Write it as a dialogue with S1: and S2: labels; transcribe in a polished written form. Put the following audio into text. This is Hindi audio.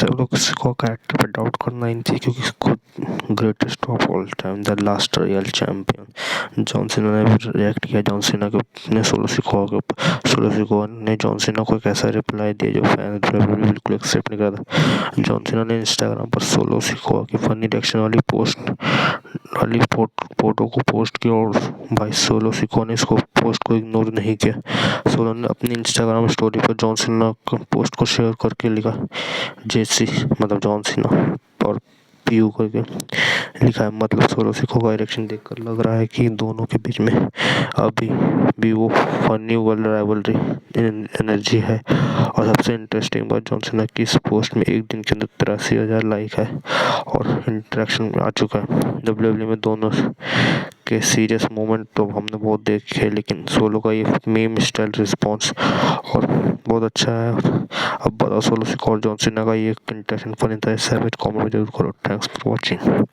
S1: लोग इसको कैरेक्टर पे डाउट करना ही नहीं चाहिए, क्योंकि खुद greatest of all time, the last real champion John Cena ने भी रिएक्ट किया जॉन सीना के ने सोलो सिकोआ ने जॉन सीना को एक ऐसा रिप्लाई दिया जो फैन बिल्कुल एक्सेप्ट नहीं करा था। जॉन सीना ने इंस्टाग्राम पर सोलो सिकोआ की फनी रिएक्शन वाली फोटो को पोस्ट किया और भाई सोलो सिकोआ ने इसको पोस्ट को इग्नोर नहीं किया। सोलो ने अपनी इंस्टाग्राम स्टोरी पर जॉन सीना पोस्ट को शेयर करके लिखा जेसी मतलब जॉन सीना और पीयू करके लिखा है। मतलब सोलो सिकोआ का डायरेक्शन देखकर लग रहा है कि दोनों के बीच में अभी भी वो फनी वर्ल्ड राइवलरी एनर्जी है। और सबसे इंटरेस्टिंग बात, जॉन सीना की इस पोस्ट में एक दिन के अंदर 83,000 लाइक है और इंटरेक्शन आ चुका है। डब्ल्यूडब्ल्यूई में दोनों के सीरियस मोमेंट तो हमने बहुत देखे, लेकिन सोलो का ये मीम स्टाइल रिस्पॉन्स और बहुत अच्छा है। अब बताओ सोलो सिकोआ और जॉन सीना का ये इंटरेक्शन फनी था, इस कमेंट जरूर करो। Thanks for watching.